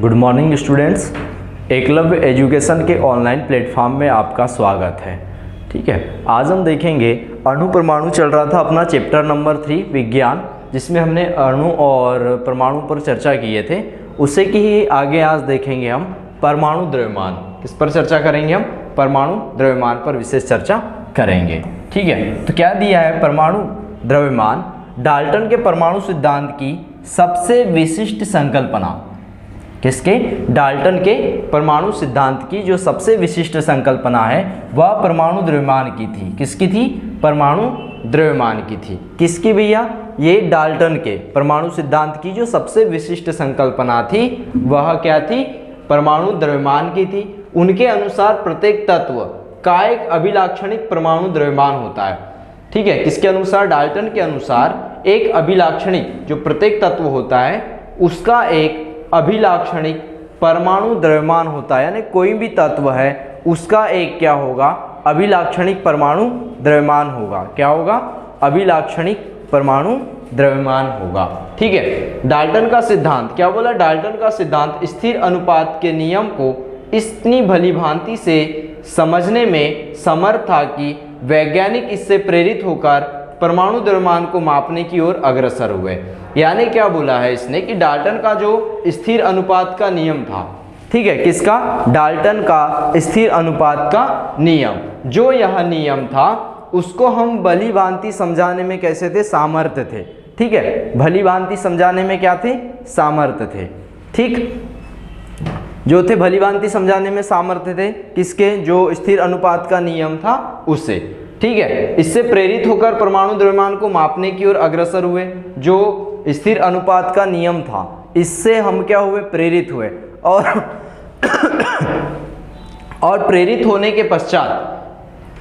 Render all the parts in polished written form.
Good morning students. Eklavya education के online platform में आपका स्वागत है। ठीक है, आज हम देखेंगे अणु परमाणु। चल रहा था अपना चैप्टर नंबर 3 विज्ञान, जिसमें हमने अणु और परमाणु पर चर्चा किए थे। उसे की ही आगे आज देखेंगे हम परमाणु द्रव्यमान। किस पर चर्चा करेंगे हम? परमाणु द्रव्यमान पर विशेष चर्चा करेंगे। ठीक है, तो क्या दिया है? परमाणु द्रव्यमान डाल्टन के परमाणु सिद्धांत की सबसे विशिष्ट संकल्पना। किसके? डाल्टन के परमाणु सिद्धांत की जो सबसे विशिष्ट संकल्पना है वह परमाणु द्रव्यमान की थी। किसकी थी? परमाणु द्रव्यमान की थी। किसकी भैया? ये डाल्टन के परमाणु सिद्धांत की जो सबसे विशिष्ट संकल्पना थी वह क्या थी? परमाणु द्रव्यमान की थी। उनके अनुसार प्रत्येक तत्व का एक अभिलाक्षणिक परमाणु द्रव्यमान होता है। ठीक है, किसके अनुसार? डाल्टन के अनुसार एक अभिलाक्षणिक जो प्रत्येक तत्व होता है उसका एक अभिलाक्षणिक परमाणु द्रव्यमान होता है। यानी कोई भी तत्व है उसका एक क्या होगा? अभिलाक्षणिक परमाणु द्रव्यमान होगा। क्या होगा? अभिलाक्षणिक परमाणु द्रव्यमान होगा। ठीक है, डाल्टन का सिद्धांत क्या बोला? डाल्टन का सिद्धांत स्थिर अनुपात के नियम को इतनी भलीभांति से समझने में समर्थ था कि वैज्ञानिक इससे प्रेरित होकर परमाणु द्रव्यमान को मापने की ओर अग्रसर हुए। यानी क्या बोला है इसने कि डाल्टन का जो स्थिर अनुपात का नियम था, ठीक है, किसका? डाल्टन का स्थिर अनुपात का नियम। जो यह नियम था उसको हम भलीभांति समझाने में कैसे थे? सामर्थ्य थे। ठीक है, भलीभांति समझाने में क्या थे? सामर्थ्य थे। ठीक, जो थे भलीभांति समझाने में सामर्थ्य थे किसके? जो स्थिर अनुपात का नियम था उससे। ठीक है, इससे प्रेरित होकर परमाणु द्रव्यमान को मापने की ओर अग्रसर हुए। जो स्थिर अनुपात का नियम था इससे हम क्या हुए? प्रेरित हुए। और प्रेरित होने के पश्चात,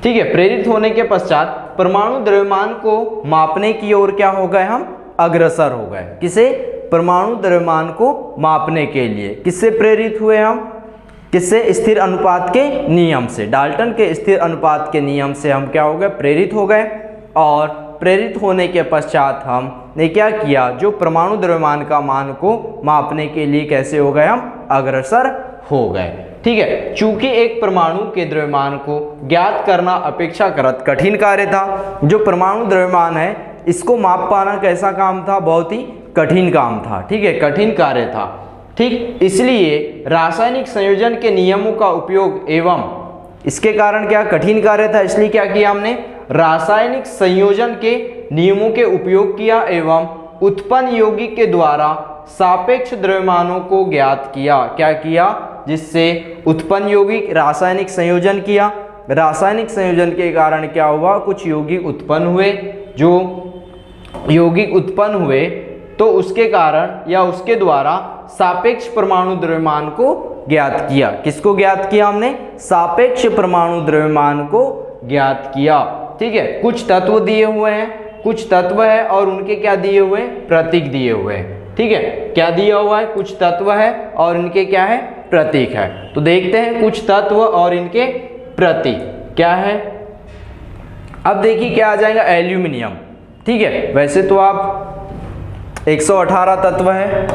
ठीक है, प्रेरित होने के पश्चात परमाणु द्रव्यमान को मापने की ओर क्या हो गए? हम अग्रसर हो गए। किसे? परमाणु द्रव्यमान को मापने के लिए। किससे प्रेरित हुए हम? किससे? स्थिर अनुपात के नियम से। डाल्टन के स्थिर अनुपात के नियम से हम क्या हो गए? प्रेरित हो गए। और प्रेरित होने के पश्चात हमने क्या किया? जो परमाणु द्रव्यमान का मान को मापने के लिए कैसे हो गए? हम अग्रसर हो गए। ठीक है, चूंकि एक परमाणु के द्रव्यमान को ज्ञात करना अपेक्षाकृत कठिन कार्य था। जो परमाणु द्रव्यमान है इसको माप पाना कैसा काम था? बहुत ही कठिन काम था। ठीक है, कठिन कार्य था। ठीक, इसलिए रासायनिक संयोजन के नियमों का उपयोग एवं इसके कारण क्या? कठिन कार्य था, इसलिए क्या किया हमने? रासायनिक संयोजन के नियमों के उपयोग किया एवं उत्पन्न यौगिक के द्वारा सापेक्ष द्रव्यमानों को ज्ञात किया। क्या किया? जिससे उत्पन्न यौगिक रासायनिक संयोजन किया। रासायनिक संयोजन के कारण क्या हुआ? कुछ यौगिक उत्पन्न हुए। जो यौगिक उत्पन्न हुए तो उसके कारण या उसके द्वारा सापेक्ष परमाणु द्रव्यमान को ज्ञात किया। किसको ज्ञात किया हमने? सापेक्ष परमाणु द्रव्यमान को ज्ञात किया। ठीक है, कुछ तत्व दिए हुए हैं, कुछ तत्व है और उनके क्या दिए हुए? प्रतीक दिए हुए हैं। ठीक है, क्या दिया हुआ है? कुछ तत्व है और इनके क्या है? प्रतीक है। तो देखते हैं कुछ तत्व और इनके प्रतीक क्या है। अब देखिए क्या आ जाएगा? एल्यूमिनियम। ठीक है, वैसे तो आप 118 तत्व है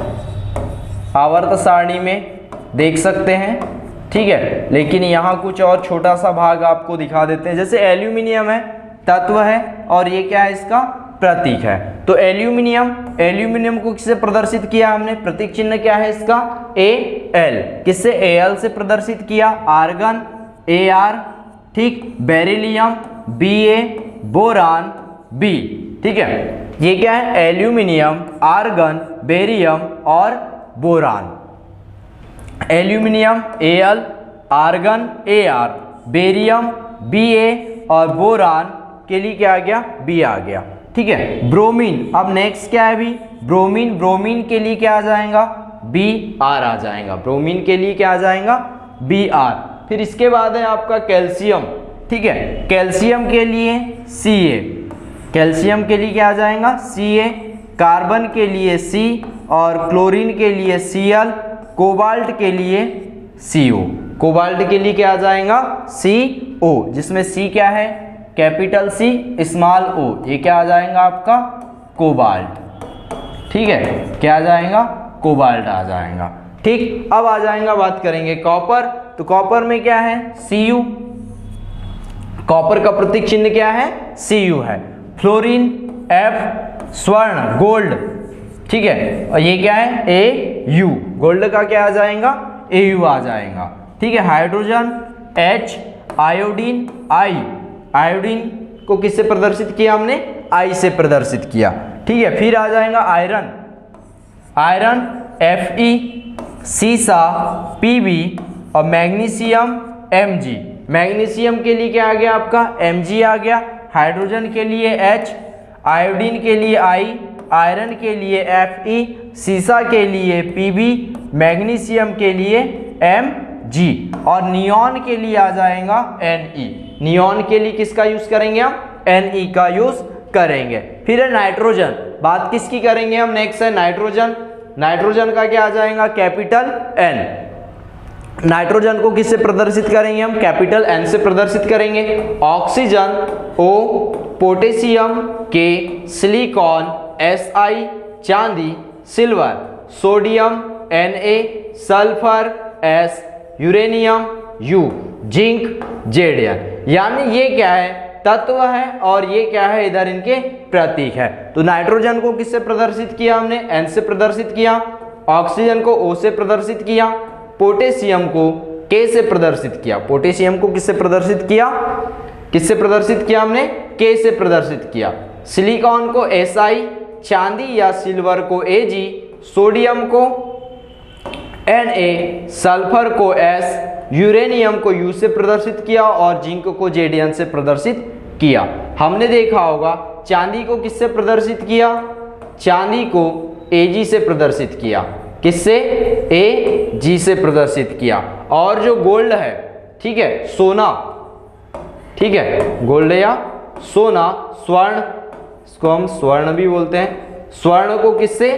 आवर्त सारणी में देख सकते हैं। ठीक है, लेकिन यहाँ कुछ और छोटा सा भाग आपको दिखा देते हैं। जैसे एल्यूमिनियम है, तत्व है और ये क्या है? इसका प्रतीक है। तो एल्यूमिनियम को किससे प्रदर्शित किया हमने? प्रतीक चिन्ह क्या है इसका? Al। किससे? Al से प्रदर्शित किया। आर्गन Ar, ठीक, बेरिलियम Ba, बोरान B। ठीक है, ये क्या है? एल्यूमिनियम, आर्गन, बेरियम और boron. Aluminium Al, argon Ar, barium Ba और बोरान के लिए क्या आ गया? B आ गया। ठीक है, ब्रोमीन। अब नेक्स्ट क्या है भी? ब्रोमीन के लिए क्या आ जाएगा? Br आ जाएगा। ब्रोमीन के लिए क्या आ जाएगा? Br। फिर इसके बाद है आपका कैल्शियम। ठीक है, कैल्शियम के लिए Ca। कैल्शियम के लिए क्या आ जाएगा? Ca। कार्बन के लिए C और क्लोरीन के लिए Cl। कोबाल्ट के लिए CO। कोबाल्ट के लिए क्या आ जाएगा? CO, जिसमें C क्या है? Capital C small o। ये क्या आ जाएगा आपका? कोबाल्ट। ठीक है, क्या आ जाएगा? कोबाल्ट आ जाएगा। ठीक, अब आ जाएगा, बात करेंगे कॉपर। तो कॉपर में क्या है, Cu, कॉपर का प्रतीक चिन्ह क्या है, Cu है। फ्लोरीन F, स्वर्ण गोल्ड, ठीक है, और ये क्या है Au, गोल्ड का क्या आ जाएगा, Au आ जाएगा, ठीक है। Hydrogen H, iodine I, iodine को किससे प्रदर्शित किया हमने, I से प्रदर्शित किया, ठीक है। फिर आ जाएगा आयरन, आयरन Fe, सीसा Pb और मैग्नीशियम Mg, मैग्नीशियम के लिए क्या आ गया आपका Mg आ गया, हाइड्रोजन के लिए H, आयोडीन के लिए I, आयरन के लिए Fe, सीसा के लिए Pb, मैग्नीशियम के लिए Mg और नियॉन के लिए आ जाएगा Ne। नियॉन के लिए किसका यूज करेंगे हम, Ne का यूज करेंगे। फिर है नाइट्रोजन, बात किसकी करेंगे हम, नेक्स्ट है नाइट्रोजन। नाइट्रोजन का क्या आ जाएगा, कैपिटल N। नाइट्रोजन को किससे प्रदर्शित करेंगे हम, कैपिटल N से प्रदर्शित करेंगे। Oxygen O, potassium K, silicon Si, चांदी silver, sodium Na, sulphur S, uranium U, zinc Zn। यानी ये क्या है, तत्व है और ये क्या है, इधर इनके प्रतीक है। तो नाइट्रोजन को किससे प्रदर्शित किया हमने, N से प्रदर्शित किया, ऑक्सीजन को O से प्रदर्शित किया, पोटेशियम को K से प्रदर्शित किया, पोटेशियम को किससे प्रदर्शित किया, किससे प्रदर्शित किया हमने, K से प्रदर्शित किया। सिलिकॉन को Si, चांदी या सिल्वर को Ag, सोडियम को Na, सल्फर को S, यूरेनियम को U से प्रदर्शित किया और जिंक को Zn से प्रदर्शित किया। हमने देखा होगा चांदी को किससे प्रदर्शित किया, चांदी को Ag से प्रदर्शित किया, किससे, Ag से प्रदर्शित किया। और जो गोल्ड है, ठीक है, सोना, ठीक है, गोल्ड या सोना, स्वर्ण, इसको हम स्वर्ण भी बोलते हैं, स्वर्ण को किससे,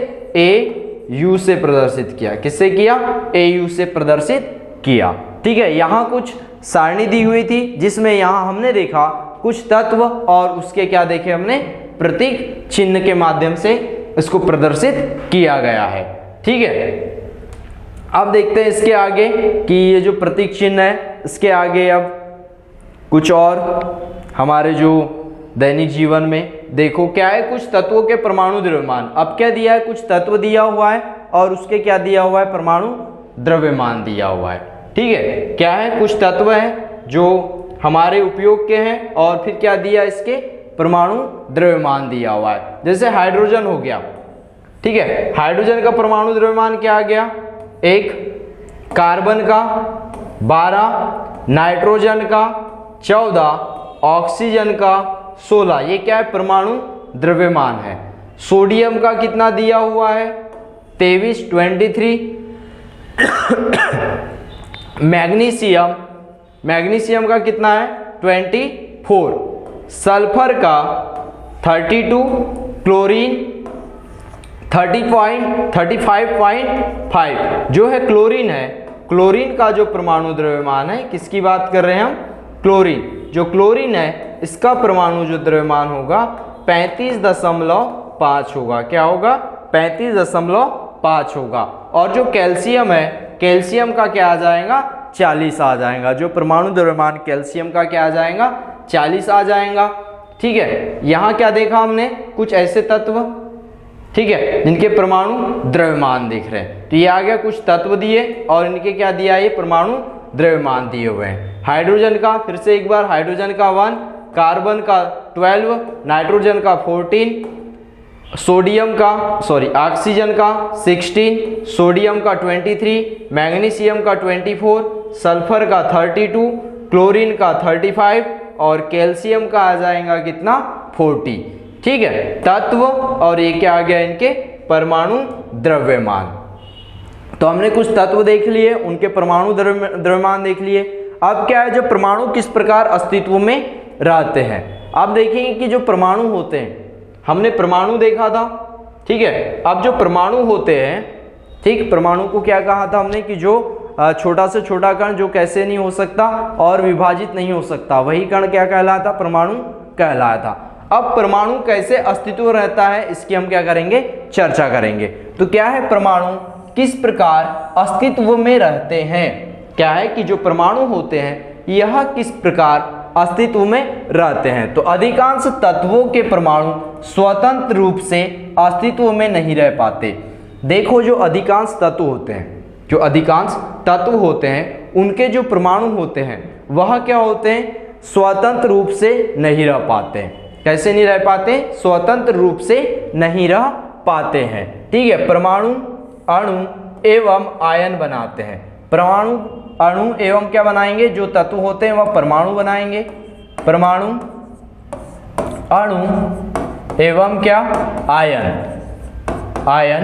Au से प्रदर्शित किया, किससे किया, Au से प्रदर्शित किया, ठीक है। यहाँ कुछ सारणी दी हुई थी जिसमें यहाँ हमने देखा कुछ तत्व और उसके क्या देखे हमने, प्रतीक चिन्ह के माध्यम से इसको प्रदर्शित किया गया है, ठीक है। अब देखते हैं इसके आगे कि ये जो प्रतीक चिन्ह है इसके आगे अब कुछ और हमारे जो दैनिक जीवन में देखो क्या है, कुछ तत्वों के परमाणु द्रव्यमान। अब क्या दिया है, कुछ तत्व दिया हुआ है और उसके क्या दिया हुआ है, परमाणु द्रव्यमान दिया हुआ है, ठीक है। क्या है, कुछ तत्व है जो हमारे उपयोग के हैं और फिर क्या दिया, इसके परमाणु द्रव्यमान दिया हुआ है। जैसे हाइड्रोजन हो गया, ठीक है, हाइड्रोजन का परमाणु द्रव्यमान क्या आ गया, 1, कार्बन का 12, नाइट्रोजन का 14, ऑक्सीजन का 16। ये क्या है, परमाणु द्रव्यमान है। सोडियम का कितना दिया हुआ है, 23, 23। मैग्नीशियम, मैग्नीशियम का कितना है, 24। सल्फर का 32, क्लोरीन 35.5। जो है क्लोरीन है, क्लोरीन का जो परमाणु द्रव्यमान है, किसकी बात कर रहे हैं हम, क्लोरीन। जो क्लोरीन है इसका परमाणु जो द्रव्यमान होगा 35.5 होगा। क्या होगा, 35.5 होगा। और जो कैल्शियम है, कैल्शियम का क्या आ जाएगा, 40 आ जाएगा। जो परमाणु द्रव्यमान कैल्शियम का क्या आ जाएगा, 40 आ जाएगा, ठीक है। यहाँ क्या देखा हमने, कुछ ऐसे तत्व, ठीक है, जिनके परमाणु द्रव्यमान दिख रहे हैं। तो ये आ गया, कुछ तत्व दिए और इनके क्या दिया, ये परमाणु द्रव्यमान दिए हुए हैं। हाइड्रोजन का फिर से एक बार, हाइड्रोजन का 1, कार्बन का 12, नाइट्रोजन का 14, सोडियम का ऑक्सीजन का 16, सोडियम का 23, मैग्नीशियम का 24, सल्फर का 32, क्लोरीन का 35 और कैल्शियम का आ जाएगा कितना, 40, ठीक है, तत्व। और ये क्या आ गया, इनके परमाणु द्रव्यमान। तो हमने कुछ तत्व देख लिए, उनके परमाणु द्रव्यमान देख लिए। अब क्या है, जो परमाणु किस प्रकार अस्तित्व में रहते हैं। अब देखेंगे कि जो परमाणु होते हैं, हमने परमाणु देखा था, ठीक है। अब जो परमाणु होते हैं, ठीक, परमाणु को क्या कहा था हमने कि जो छोटा से छोटा कण जो कैसे नहीं हो सकता और विभाजित नहीं हो सकता, वही कण क्या कहलाता, परमाणु कहलाता। अब परमाणु कैसे अस्तित्व रहता है, इसकी हम क्या करेंगे, चर्चा करेंगे। तो क्या है परमाणु, किस प्रकार अस्तित्व में रहते हैं। क्या है कि जो परमाणु होते हैं यह किस प्रकार अस्तित्व में रहते हैं। तो अधिकांश तत्वों के परमाणु स्वतंत्र रूप से अस्तित्व में नहीं रह पाते। देखो जो अधिकांश तत्व होते हैं, जो अधिकांश तत्व होते हैं उनके जो परमाणु होते हैं वह क्या होते हैं, स्वतंत्र रूप से नहीं रह पाते। कैसे नहीं रह पाते, स्वतंत्र रूप से नहीं रह पाते हैं। ठीक है, परमाणु अणु एवं आयन बनाते हैं। परमाणु अणु एवं क्या बनाएंगे, जो तत्व होते हैं वह परमाणु बनाएंगे। परमाणु अणु एवं क्या, आयन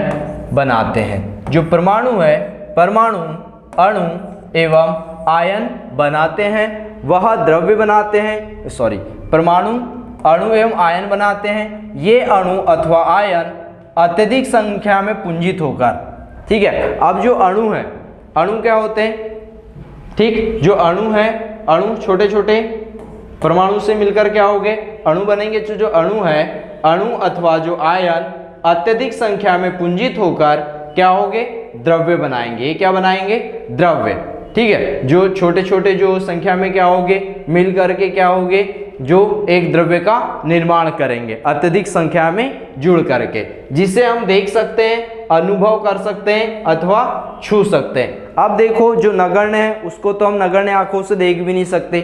बनाते हैं। जो परमाणु है, परमाणु अणु एवं आयन बनाते हैं, वह द्रव्य बनाते हैं। परमाणु अणु एवं आयन बनाते हैं। ये अणु अथवा आयन अत्यधिक संख्या में पुंजित होकर, ठीक है। अब जो अणु है, अणु क्या होते हैं, ठीक, जो अणु है, अणु छोटे छोटे परमाणु से मिलकर क्या हो गए, अणु बनेंगे। जो अणु है, अणु अथवा जो आयन अत्यधिक संख्या में पुंजित होकर क्या होंगे, द्रव्य बनाएंगे। ये क्या बनाएंगे, द्रव्य। ठीक है, जो छोटे छोटे जो संख्या में क्या होंगे, मिल करके क्या होंगे, जो एक द्रव्य का निर्माण करेंगे अत्यधिक संख्या में जुड़ करके, जिसे हम देख सकते हैं, अनुभव कर सकते हैं अथवा छू सकते हैं। अब देखो जो नगण्य है उसको तो हम नगण्य आंखों से देख भी नहीं सकते,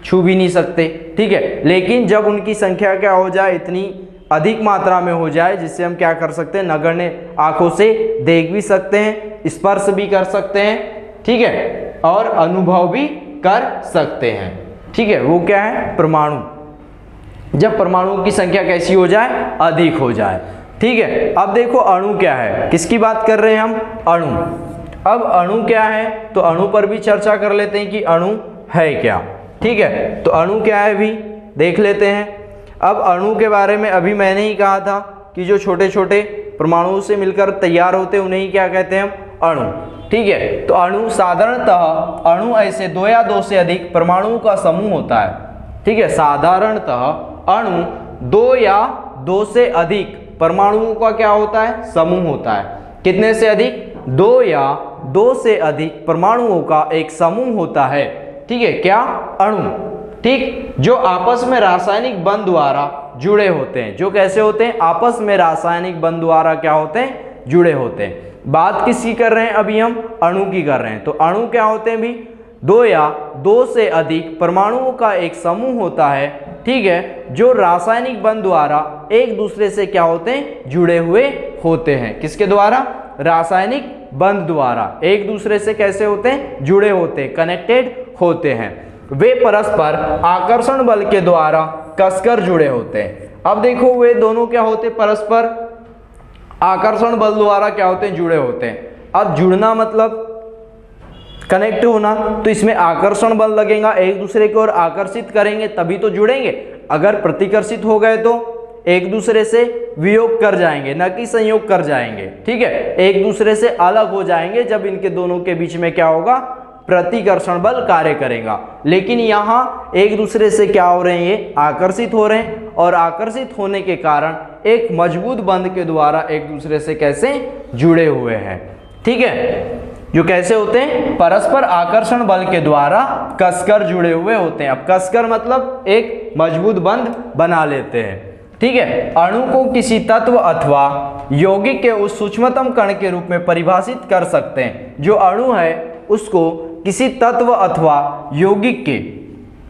छू भी नहीं सकते। ठीक है, लेकिन जब उनकी संख्या क्या हो जाए, इतनी अधिक मात्रा में हो जाए, जिससे हम क्या कर सकते हैं, नगण्य आंखों से देख भी सकते हैं, स्पर्श भी कर सकते हैं, ठीक है, और अनुभव भी कर सकते हैं। ठीक है, वो क्या है, परमाणु। जब परमाणुओं की संख्या कैसी हो जाए, अधिक हो जाए। ठीक है, अब देखो अणु क्या है, किसकी बात कर रहे हैं हम, अणु। अब अणु क्या है, तो अणु पर भी चर्चा कर लेते हैं कि अणु है क्या। ठीक है, तो अणु क्या है भी देख लेते हैं। अब अणु के बारे में अभी मैंने ही कहा था कि जो छोटे छोटे परमाणुओं से मिलकर तैयार होते हैं उन्हें ही क्या कहते हैं हम, अणु। ठीक है, तो अणु साधारणतः, अणु ऐसे दो या दो से अधिक परमाणुओं का समूह होता है। ठीक है, साधारणतः अणु दो या दो से अधिक परमाणुओं का क्या होता है, समूह होता है। कितने से अधिक, दो या दो से अधिक परमाणुओं का एक समूह होता है। ठीक है, क्या, अणु। ठीक, जो आपस में रासायनिक बंध द्वारा जुड़े होते हैं। जो कैसे होते हैं, आपस में रासायनिक बंध द्वारा क्या होते हैं, जुड़े होते हैं। बात किसकी कर रहे हैं, अभी हम अणु की कर रहे हैं। तो अणु क्या होते हैं भी, दो या दो से अधिक परमाणुओं का एक समूह होता है। ठीक है, जो रासायनिक बंध द्वारा एक दूसरे से क्या होते हैं, जुड़े हुए होते हैं। किसके द्वारा, रासायनिक बंध द्वारा एक दूसरे से कैसे होते हैं, जुड़े होते हैं, कनेक्टेड होते हैं। वे परस्पर आकर्षण बल के द्वारा कसकर जुड़े होते हैं। अब देखो वे दोनों क्या होते हैं, परस्पर आकर्षण बल द्वारा क्या होते हैं, जुड़े होते हैं। अब जुड़ना मतलब कनेक्ट होना, तो इसमें आकर्षण बल लगेगा, एक दूसरे की ओर आकर्षित करेंगे तभी तो जुड़ेंगे। अगर प्रतिकर्षित हो गए तो एक दूसरे से वियोग कर जाएंगे, न कि संयोग कर जाएंगे। ठीक है, एक दूसरे से अलग हो जाएंगे जब इनके दोनों के बीच में क्या होगा, प्रतिकर्षण बल कार्य करेगा। लेकिन यहाँ एक दूसरे से क्या हो रहे हैं, ये आकर्षित हो रहे हैं, और आकर्षित होने के कारण एक मजबूत बंध के द्वारा एक दूसरे से कैसे जुड़े हुए हैं। ठीक है, जो कैसे होते हैं, परस्पर आकर्षण बल के द्वारा कसकर जुड़े हुए होते हैं। अब कसकर मतलब एक मजबूत बंध बना लेते हैं। ठीक है, अणु को किसी तत्व अथवा यौगिक के उस सूक्ष्मतम कण के रूप में परिभाषित कर सकते हैं। जो अणु है उसको किसी तत्व अथवा यौगिक के,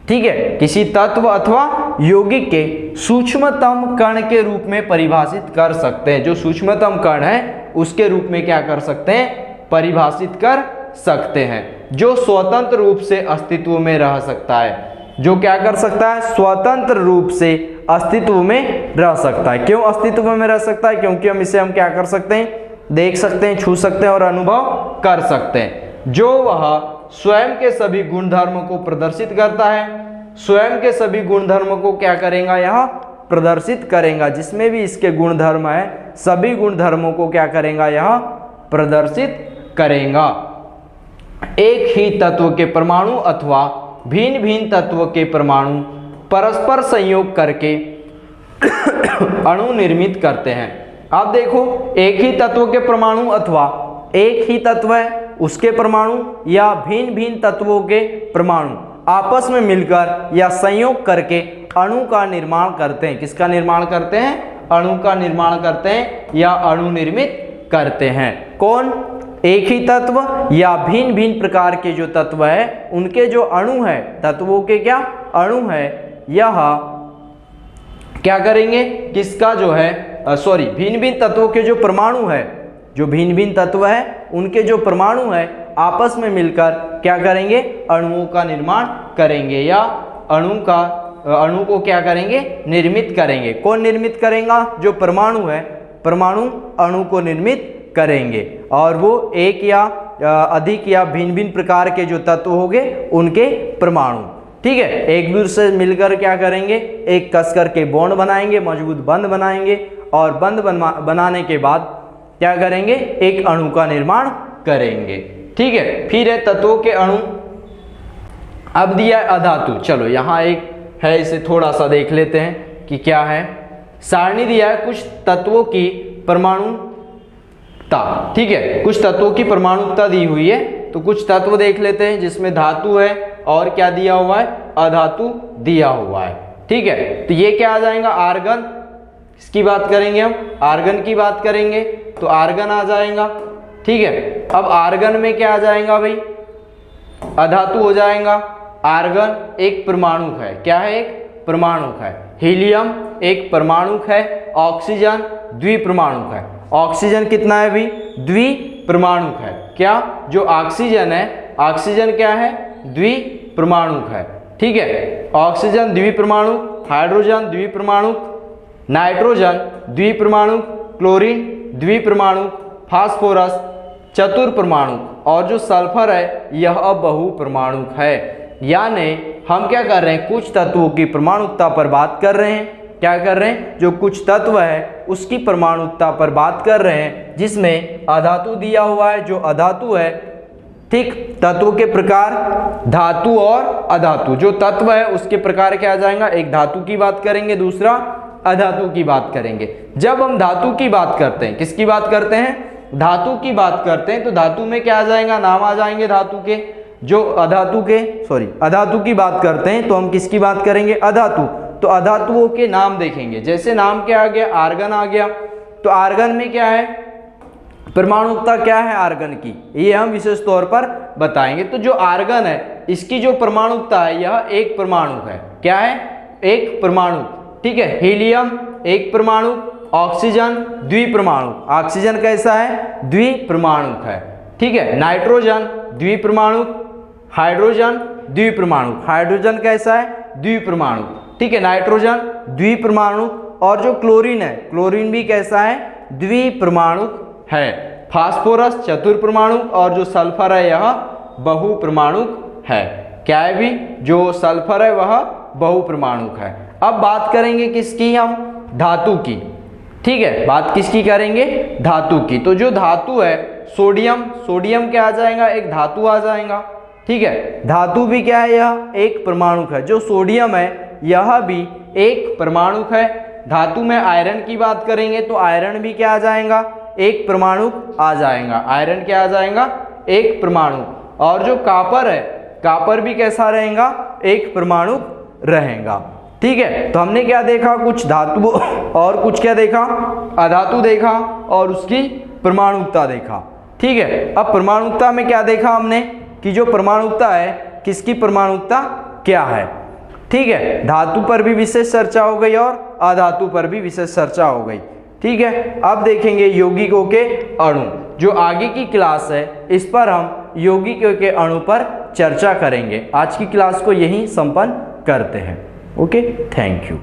ठीक है, किसी तत्व अथवा यौगिक के सूक्ष्मतम कण के रूप में परिभाषित कर सकते हैं। जो सूक्ष्मतम कण है उसके रूप में क्या कर सकते हैं, परिभाषित कर सकते हैं। जो स्वतंत्र रूप से अस्तित्व में रह सकता है। जो क्या कर सकता है, स्वतंत्र रूप से अस्तित्व में रह सकता है। क्यों अस्तित्व में रह सकता है, क्योंकि हम इसे हम क्या कर सकते हैं, देख सकते हैं, छू सकते हैं और अनुभव कर सकते हैं। जो वह स्वयं के सभी गुणधर्म को प्रदर्शित करता है, स्वयं के सभी गुणधर्म को क्या करेगा, यह प्रदर्शित करेगा। जिसमें भी इसके गुणधर्म है सभी गुणधर्मों को क्या करेगा, यह प्रदर्शित करेगा। एक ही तत्व के परमाणु अथवा भिन्न भिन्न तत्व के परमाणु परस्पर संयोग करके अणु निर्मित करते हैं। अब देखो, एक ही तत्व के परमाणु अथवा एक ही तत्व है उसके परमाणु या भिन्न भिन्न तत्वों के परमाणु आपस में मिलकर या संयोग करके अणु का निर्माण करते हैं। किसका निर्माण करते हैं? अणु का निर्माण करते हैं या अणु निर्मित करते हैं। कौन? एक ही तत्व या भिन्न भिन्न प्रकार के जो तत्व है उनके जो अणु है, तत्वों के क्या अणु है, यह क्या करेंगे? किसका जो है भिन्न भिन्न तत्वों के जो परमाणु है, जो भिन्न भिन्न तत्व है उनके जो परमाणु है आपस में मिलकर क्या करेंगे? अणुओं का निर्माण करेंगे या अणु को क्या करेंगे? निर्मित करेंगे। कौन निर्मित करेगा? जो परमाणु है, परमाणु अणु को निर्मित करेंगे और वो एक या अधिक या भिन्न भिन्न प्रकार के जो तत्व होंगे उनके परमाणु, ठीक है, एक दूसरे से मिलकर क्या करेंगे? एक कस करके बॉन्ड बनाएंगे, मजबूत बंध बनाएंगे और बंध बनाने के बाद क्या करेंगे? एक अणु का निर्माण करेंगे। ठीक है, फिर है तत्वों के अणु। अब दिया है अधातु। चलो यहाँ एक है, इसे थोड़ा सा देख लेते हैं कि क्या है। सारणी दिया है कुछ तत्वों की परमाणुता। ठीक है, कुछ तत्वों की परमाणुता दी हुई है, तो कुछ तत्व देख लेते हैं जिसमें धातु है और क्या दिया हुआ है? अधातु दिया हुआ है। ठीक है, तो ये क्या आ जाएगा? आर्गन। इसकी बात करेंगे हम, आर्गन की बात करेंगे तो आर्गन आ जाएगा। ठीक है, अब आर्गन में क्या आ जाएगा भाई? अधातु हो जाएगा। आर्गन एक परमाणु है। क्या है? एक परमाणु है। हीलियम एक परमाणु है। ऑक्सीजन द्विपरमाणु है। ऑक्सीजन कितना है भाई? द्विपरमाणु है। क्या? जो ऑक्सीजन है, ऑक्सीजन क्या है? द्विपरमाणु है। ठीक है, ऑक्सीजन द्विपरमाणु, हाइड्रोजन द्विपरमाणु, नाइट्रोजन द्विपरमाणु, क्लोरीन द्विपरमाणु, फास्फोरस चतुर्परमाणु और जो सल्फर है यह बहुपरमाणु है। यानी हम क्या कर रहे हैं? कुछ तत्वों की परमाणुता पर बात कर रहे हैं। क्या कर रहे हैं? जो कुछ तत्व है उसकी परमाणुता पर बात कर रहे हैं, जिसमें अधातु दिया हुआ है। जो अधातु है, ठीक, तत्व के प्रकार धातु और अधातु। जो तत्व है उसके प्रकार क्या आ जाएगा? एक धातु की बात करेंगे, दूसरा अधातु की बात करेंगे। जब हम धातु की बात करते हैं, किसकी बात करते हैं? धातु की बात करते हैं, तो धातु में क्या आ जाएगा? नाम आ जाएंगे धातु के। जो अधातु की बात करते हैं तो हम किसकी बात करेंगे? अधातु। तो अधातुओं के नाम देखेंगे। जैसे नाम क्या आ गया? आर्गन आ गया। तो आर्गन में क्या है? परमाणुता क्या है आर्गन की, ये हम विशेष तौर पर बताएंगे। तो जो आर्गन है इसकी जो परमाणुता है यह एक परमाणु है। क्या है? एक परमाणु। ठीक है, हीलियम एक परमाणु, ऑक्सीजन द्विपरमाणु। ऑक्सीजन कैसा है? द्विपरमाणु है। ठीक है, नाइट्रोजन द्विपरमाणु, हाइड्रोजन द्विपरमाणु। हाइड्रोजन कैसा है? द्विपरमाणु। ठीक है, नाइट्रोजन द्विपरमाणु। और जो क्लोरीन है, क्लोरीन भी कैसा है? द्विपरमाणु है। फास्फोरस चतुर्परमाणु और जो सल्फर है यह बहुपरमाणु है। क्या है भी? जो सल्फर है वह बहुपरमाणु है। अब बात करेंगे किसकी? हम धातु की। ठीक है, बात किसकी करेंगे? धातु की। तो जो धातु है सोडियम, सोडियम क्या आ जाएगा? एक धातु आ जाएगा। ठीक है, धातु भी क्या है? यह एक परमाणु है। जो सोडियम है यह भी एक परमाणु है। धातु में आयरन की बात करेंगे तो आयरन भी क्या आ जाएगा? एक परमाणु आ जाएगा। आयरन क्या आ जाएगा? एक परमाणु। और जो कापर है, कापर भी कैसा रहेगा? एक परमाणु रहेगा। ठीक है, तो हमने क्या देखा? कुछ धातु और कुछ क्या देखा? अधातु देखा और उसकी परमाणुता देखा। ठीक है, अब परमाणुता में क्या देखा हमने? कि जो परमाणुता है किसकी परमाणुता क्या है। ठीक है, धातु पर भी विशेष चर्चा हो गई और अधातु पर भी विशेष चर्चा हो गई। ठीक है, अब देखेंगे यौगिकों के अणु। जो आगे की क्लास है इस पर हम यौगिकों के अणु पर चर्चा करेंगे। आज की क्लास को यहीं संपन्न करते हैं। Okay, thank you.